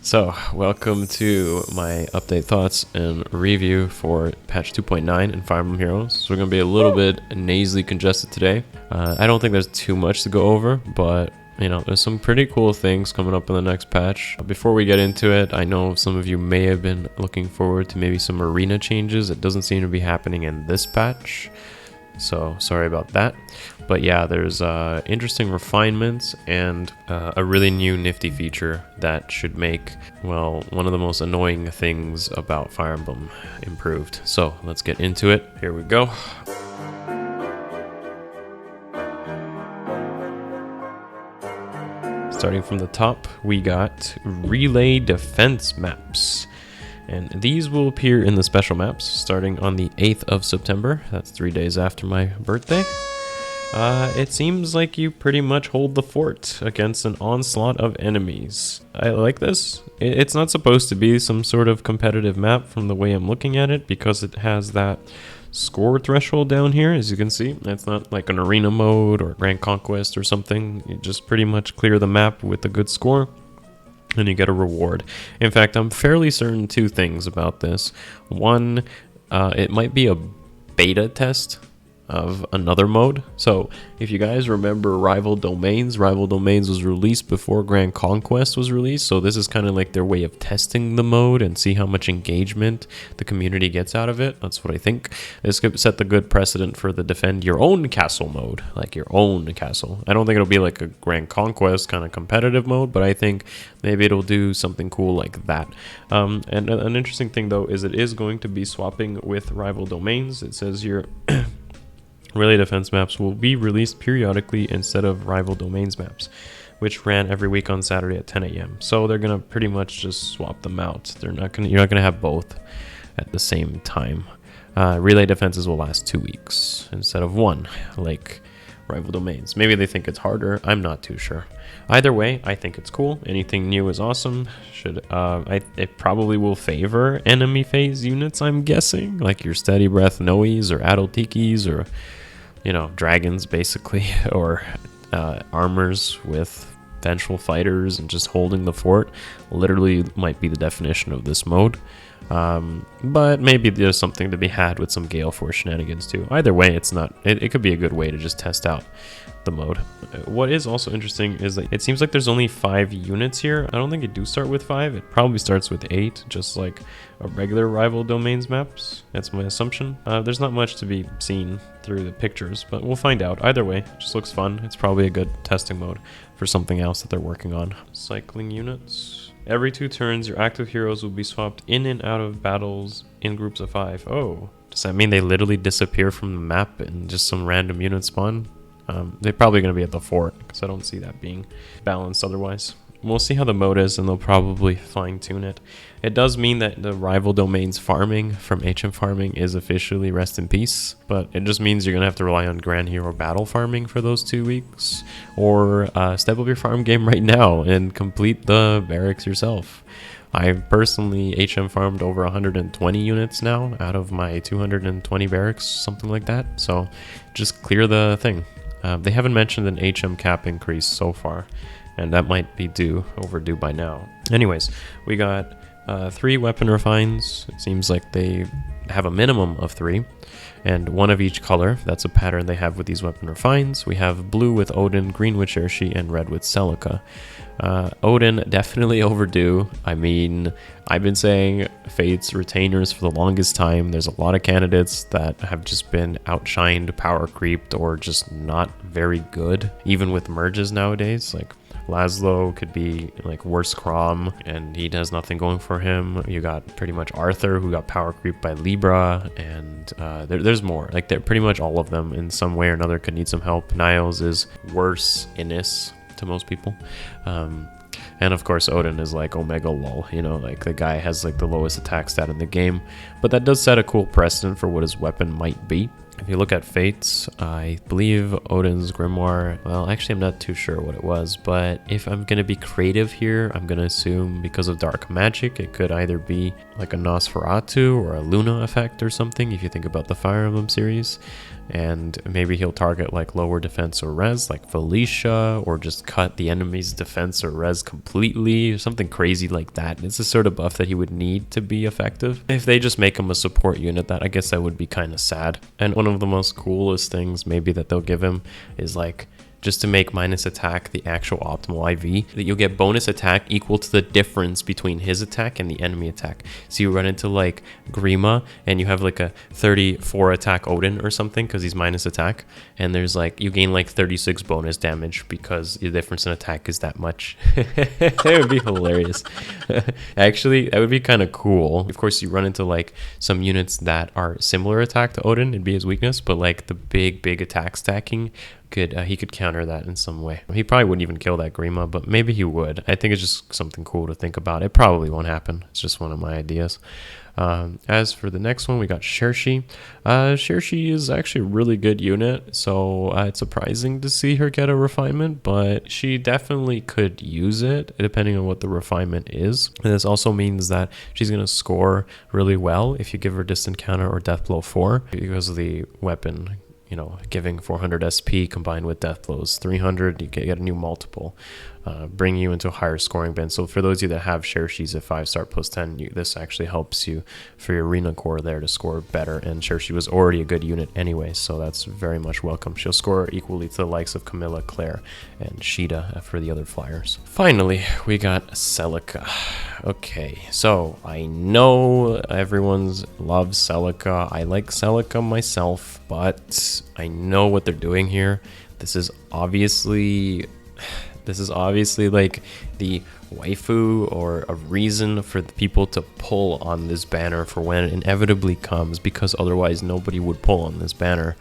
So, welcome to my update thoughts and review for patch 2.9 in Fire Emblem Heroes. So we're going to be a little bit nasally congested today. I don't think there's too much to go over, but you know, there's some pretty cool things coming up in the next patch. Before we get into it, I know some of you may have been looking forward to maybe some arena changes. It doesn't seem to be happening in this patch, so sorry about that. But yeah, there's interesting refinements and a really new nifty feature that should make, well, one of the most annoying things about Fire Emblem improved. So let's get into it. Here we go. Starting from the top, we got relay defense maps. And these will appear in the special maps starting on the 8th of September. That's 3 days after my birthday. It seems like you pretty much hold the fort against an onslaught of enemies. I like this. It's not supposed to be some sort of competitive map from the way I'm looking at it, because it has that score threshold down here, as you can see. It's not like an arena mode or Grand Conquest or something. You just pretty much clear the map with a good score and you get a reward. In fact, I'm fairly certain two things about this. One, it might be a beta test of another mode. So if you guys remember Rival Domains was released before Grand Conquest was released, so this is kind of like their way of testing the mode and see how much engagement the community gets out of it. That's what I think. This could set the good precedent for the defend your own castle mode, like your own castle. I don't think it'll be like a Grand Conquest kind of competitive mode, but I think maybe it'll do something cool like that. And an interesting thing though is it is going to be swapping with Rival Domains. It says here relay defense maps will be released periodically instead of Rival Domains maps, which ran every week on Saturday at 10 a.m. So they're gonna pretty much just swap them out. You're not gonna have both at the same time. Relay defenses will last 2 weeks instead of one, like Rival Domains. Maybe they think it's harder. I'm not too sure. Either way, I think it's cool. Anything new is awesome. It probably will favor enemy phase units, I'm guessing, like your Steady Breath Noes or Adeltikis, or you know, dragons basically, or armors with vengeful fighters and just holding the fort. Literally might be the definition of this mode. But maybe there's something to be had with some Gale Force shenanigans too. Either way, it could be a good way to just test out the mode. What is also interesting is that it seems like there's only 5 units here. I don't think it do start with 5. It probably starts with 8, just like a regular Rival Domains maps. That's my assumption. There's not much to be seen through the pictures, but we'll find out. Either way, it just looks fun. It's probably a good testing mode for something else that they're working on. Cycling units. Every 2 turns, your active heroes will be swapped in and out of battles in groups of 5. Oh, does that mean they literally disappear from the map and just some random units spawn? They're probably going to be at the fort, because I don't see that being balanced otherwise. We'll see how the mode is, and they'll probably fine-tune it. It does mean that the Rival Domains farming from HM farming is officially rest in peace, but it just means you're going to have to rely on Grand Hero Battle farming for those 2 weeks, or step up your farm game right now and complete the barracks yourself. I've personally HM farmed over 120 units now out of my 220 barracks, something like that, so just clear the thing. They haven't mentioned an HM cap increase so far, and that might be overdue by now. Anyways, we got 3 weapon refines. It seems like they have a minimum of 3, and 1 of each color. That's a pattern they have with these weapon refines. We have blue with Odin, green with Chershi, and red with Celica. Odin, definitely overdue. I mean, I've been saying Fate's retainers for the longest time. There's a lot of candidates that have just been outshined, power creeped, or just not very good, even with merges nowadays. Like Laszlo could be like worse Crom, and he does nothing going for him. You got pretty much Arthur, who got power creeped by Libra, and there's more. Like, they're pretty much all of them in some way or another could need some help. Niles is worse Innis to most people. And of course Odin is like Omega lol, you know, like the guy has like the lowest attack stat in the game, but that does set a cool precedent for what his weapon might be. If you look at fates, I believe Odin's grimoire, well, actually I'm not too sure what it was, but if I'm going to be creative here, I'm going to assume because of dark magic, it could either be like a Nosferatu or a Luna effect or something, if you think about the Fire Emblem series. And maybe he'll target like lower defense or res, like Felicia, or just cut the enemy's defense or res completely, or something crazy like that. It's the sort of buff that he would need to be effective. If they just make him a support unit, I guess that would be kind of sad. And one of the most coolest things maybe that they'll give him is like, just to make minus attack the actual optimal IV, that you'll get bonus attack equal to the difference between his attack and the enemy attack. So you run into like Grima and you have like a 34 attack Odin or something because he's minus attack, and there's like, you gain like 36 bonus damage because the difference in attack is that much. That would be hilarious. Actually, that would be kind of cool. Of course, you run into like some units that are similar attack to Odin, it'd be his weakness, but like the big attack stacking, he could counter that in some way. He probably wouldn't even kill that Grima, but maybe he would. I think it's just something cool to think about. It probably won't happen. It's just one of my ideas. As for the next one, we got Shershi. Shershi is actually a really good unit, so it's surprising to see her get a refinement, but she definitely could use it depending on what the refinement is. And this also means that she's going to score really well if you give her distant counter or death blow 4 because of the weapon. You know, giving 400 SP combined with death blows 300, you get a new multiple, bringing you into a higher scoring bin. So for those of you that have Shershis at 5-star plus 10, this actually helps you for your arena core there to score better. And Shershi was already a good unit anyway, so that's very much welcome. She'll score equally to the likes of Camilla, Claire, and Sheeta for the other flyers. Finally, we got Celica. Okay, so I know everyone's loves Celica. I like Celica myself, but I know what they're doing here. This is obviously like the waifu or a reason for the people to pull on this banner for when it inevitably comes, because otherwise nobody would pull on this banner.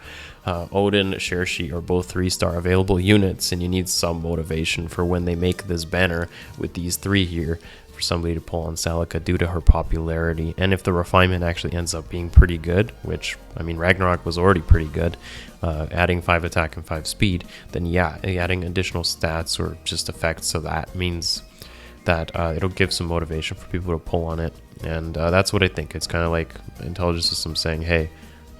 Odin, Shershi are both 3-star available units, and you need some motivation for when they make this banner with these 3 here for somebody to pull on Celica due to her popularity. And if the refinement actually ends up being pretty good, which, I mean, Ragnarok was already pretty good, adding 5 attack and 5 speed, then yeah, adding additional stats or just effects to that means that it'll give some motivation for people to pull on it. And that's what I think. It's kind of like intelligence system saying, hey,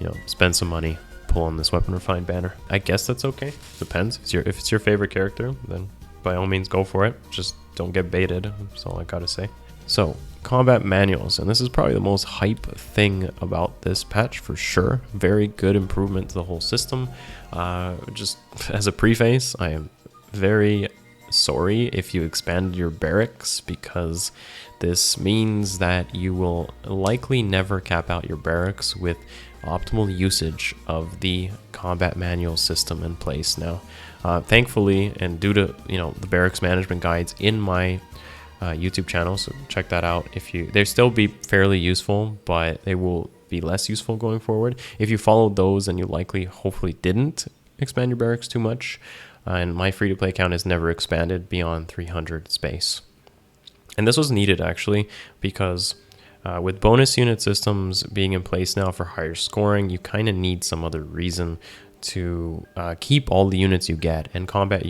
you know, spend some money, pull on this weapon refined banner. I guess that's okay. Depends. If it's your favorite character, then by all means go for it. Just don't get baited. That's all I gotta say. So, combat manuals, and this is probably the most hype thing about this patch for sure. Very good improvement to the whole system. Just as a preface, I am very sorry if you expanded your barracks, because this means that you will likely never cap out your barracks with optimal usage of the combat manual system in place now. Thankfully, and due to the barracks management guides in my YouTube channel, so check that out. They still be fairly useful, but they will be less useful going forward. If you followed those, and you hopefully didn't expand your barracks too much, and my free-to-play account has never expanded beyond 300 space. And this was needed actually, because with bonus unit systems being in place now for higher scoring, you kind of need some other reason to keep all the units you get, and combat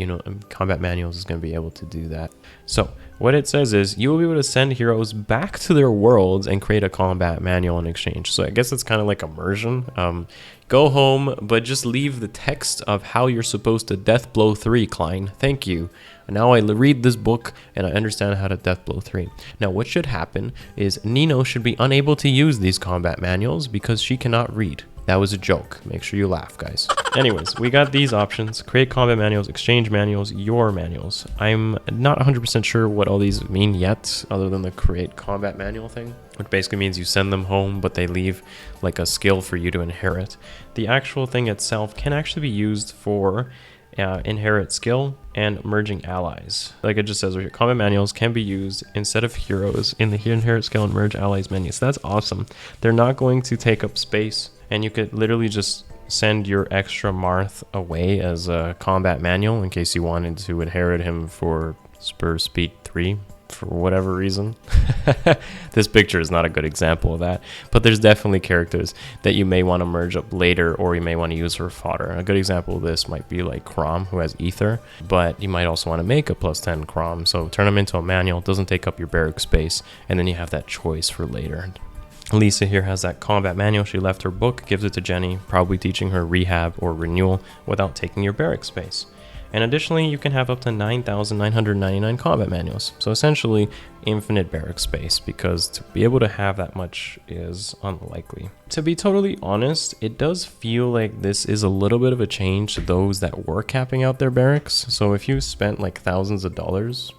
manuals is going to be able to do that. So what it says is you will be able to send heroes back to their worlds and create a combat manual in exchange. So I guess it's kind of like immersion. Go home, but just leave the text of how you're supposed to death blow 3, Klein. Thank you. Now I read this book and I understand how to death blow 3. Now what should happen is Nino should be unable to use these combat manuals because she cannot read. That was a joke. Make sure you laugh, guys. Anyways, we got these options: create combat manuals, exchange manuals, your manuals. I'm not 100% sure what all these mean yet, other than the create combat manual thing, which basically means you send them home, but they leave like a skill for you to inherit. The actual thing itself can actually be used for inherit skill and merging allies. Like it just says right here, combat manuals can be used instead of heroes in the inherit skill and merge allies menu. So that's awesome. They're not going to take up space, and you could literally just send your extra Marth away as a combat manual in case you wanted to inherit him for Spur Speed 3 for whatever reason. This picture is not a good example of that, but there's definitely characters that you may want to merge up later, or you may want to use for fodder. A good example of this might be like Chrom, who has Ether, but you might also want to make a +10 Chrom, so turn them into a manual. It doesn't take up your barrack space, and then you have that choice for later. Lisa here has that combat manual. She left her book, gives it to Jenny, probably teaching her rehab or renewal without taking your barrack space. And additionally, you can have up to 9,999 combat manuals. So essentially, infinite barrack space, because to be able to have that much is unlikely. To be totally honest, it does feel like this is a little bit of a change to those that were capping out their barracks. So if you spent like thousands of dollars,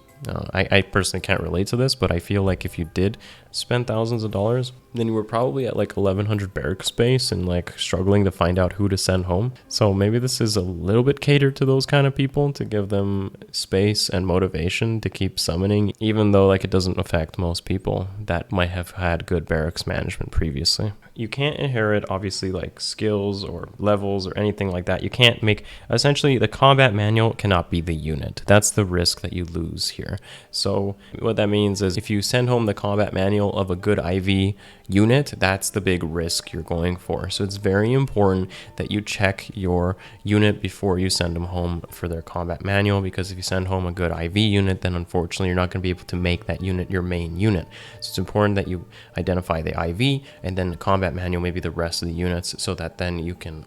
I personally can't relate to this, but I feel like if you did spend thousands of dollars, then you were probably at like 1,100 barrack space and like struggling to find out who to send home. So maybe this is a little bit catered to those kind of people, to give them space and motivation to keep summoning, even though like it doesn't affect most people that might have had good barracks management previously. You can't inherit obviously like skills or levels or anything like that. You can't make, essentially the combat manual cannot be the unit. That's the risk that you lose here. So what that means is if you send home the combat manual of a good IV unit, that's the big risk you're going for. So it's very important that you check your unit before you send them home for their combat manual, because if you send home a good IV unit, then unfortunately you're not going to be able to make that unit your main unit. So it's important that you identify the IV and then the combat manual, maybe the rest of the units, so that then you can,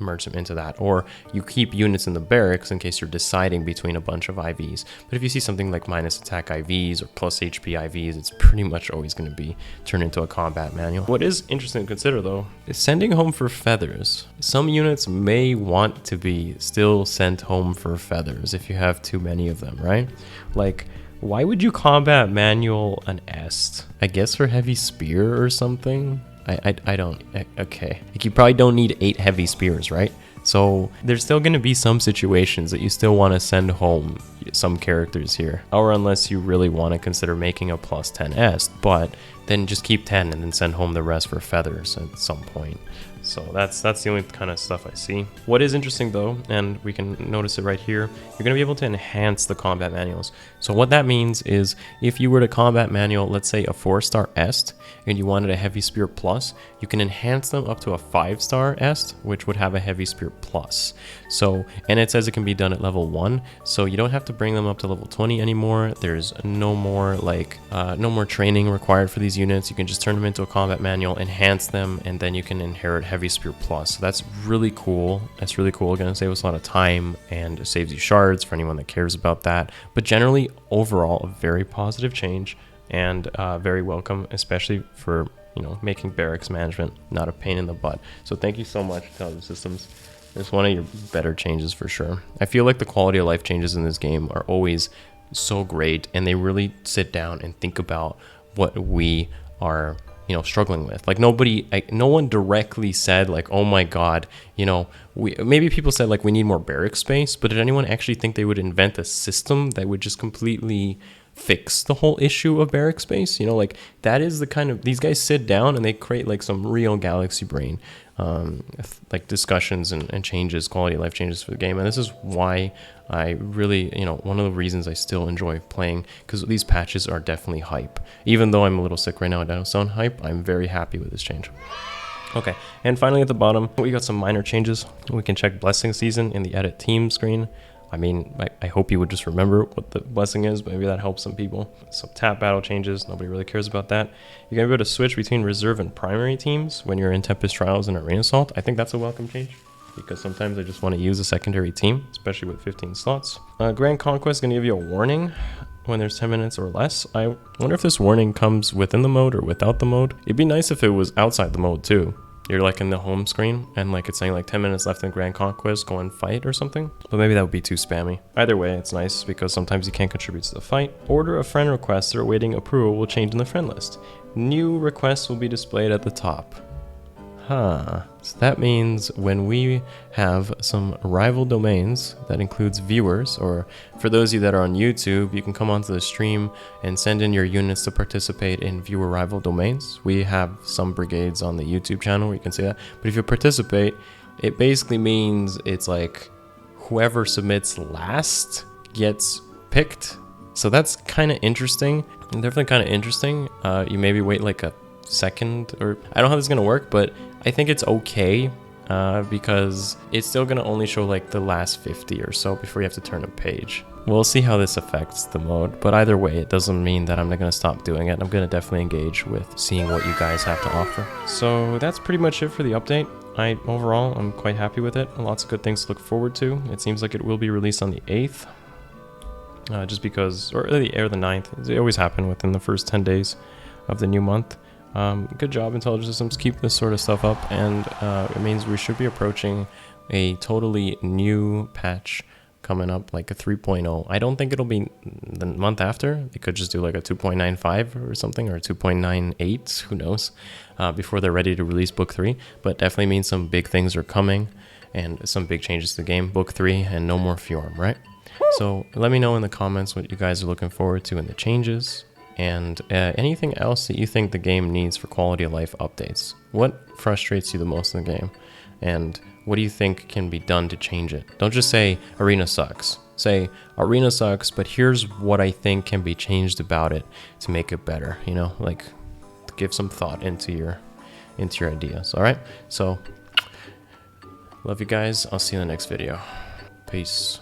merge them into that, or you keep units in the barracks in case you're deciding between a bunch of IVs. But if you see something like minus attack IVs or plus HP IVs, it's pretty much always going to be turned into a combat manual. What is interesting to consider though is sending home for feathers. Some units may want to be still sent home for feathers if you have too many of them, right? Like, why would you combat manual an Est? I guess for heavy spear or something? I don't, okay. Like, you probably don't need 8 heavy spears, right? So there's still going to be some situations that you still want to send home some characters here, or unless you really want to consider making a +10 Est, but then just keep 10 and then send home the rest for feathers at some point. So that's the only kind of stuff I see. What is interesting though, and we can notice it right here, you're going to be able to enhance the combat manuals. So what that means is if you were to combat manual, let's say a 4-star Est, and you wanted a heavy spear plus, you can enhance them up to a 5-star Est, which would have a heavy spear plus. So, and it says it can be done at level 1, so you don't have to bring them up to level 20 anymore. There's no more no more training required for these units. You can just turn them into a combat manual, enhance them, and then you can inherit heavy spear plus. So that's really cool. That's really cool. Gonna save us a lot of time, and it saves you shards for anyone that cares about that. But generally, overall, a very positive change, and very welcome, especially for making barracks management not a pain in the butt. So thank you so much, Intelligent Systems. It's one of your better changes for sure. I feel like the quality of life changes in this game are always so great, and they really sit down and think about what we are struggling with. Like no one directly said like, oh my god, maybe people said like we need more barrack space, but did anyone actually think they would invent a system that would just completely fix the whole issue of barrack space? Like that is the kind of, these guys sit down and they create like some real galaxy brain like discussions and changes, quality of life changes for the game. And this is why I really, one of the reasons I still enjoy playing, because these patches are definitely hype. Even though I'm a little sick right now, I don't sound hype, I'm very happy with this change. Okay, and finally at the bottom, we got some minor changes. We can check blessing season in the edit team screen. I mean, I hope you would just remember what the blessing is. Maybe that helps some people. Some tap battle changes. Nobody really cares about that. You're going to be able to switch between reserve and primary teams when you're in Tempest Trials and Arena Assault. I think that's a welcome change, because sometimes I just want to use a secondary team, especially with 15 slots. Grand Conquest is going to give you a warning when there's 10 minutes or less. I wonder if this warning comes within the mode or without the mode. It'd be nice if it was outside the mode too. You're like in the home screen and like it's saying like 10 minutes left in Grand Conquest, go and fight or something. But maybe that would be too spammy. Either way, it's nice because sometimes you can't contribute to the fight. Order of friend requests that are awaiting approval will change in the friend list. New requests will be displayed at the top. So that means when we have some rival domains, that includes viewers, or for those of you that are on YouTube, you can come onto the stream and send in your units to participate in viewer rival domains. We have some brigades on the YouTube channel where you can see that. But if you participate, it basically means it's like whoever submits last gets picked So that's kind of interesting. Definitely kind of interesting. You maybe wait like a second, or I don't know how this is gonna work, but I think it's okay because it's still gonna only show like the last 50 or so before you have to turn a page. We'll see how this affects the mode, but either way, it doesn't mean that I'm not gonna stop doing it. I'm gonna definitely engage with seeing what you guys have to offer. So that's pretty much it for the update. Overall, I'm quite happy with it. Lots of good things to look forward to. It seems like it will be released on the 8th. Just because, or the 9th. They always happen within the first 10 days of the new month. Good job, Intelligent Systems. Keep this sort of stuff up, and it means we should be approaching a totally new patch coming up, like a 3.0. I don't think it'll be the month after. They could just do like a 2.95 or something, or a 2.98, who knows, before they're ready to release Book 3. But definitely means some big things are coming, and some big changes to the game. Book 3 and no more Fjorm, right? So let me know in the comments what you guys are looking forward to in the changes, and anything else that you think the game needs for quality of life updates. What frustrates you the most in the game, and what do you think can be done to change it? Don't just say Arena sucks. Say Arena sucks, but here's what I think can be changed about it to make it better. You know, like give some thought into your ideas. All right. So love you guys. I'll see you in the next video. Peace.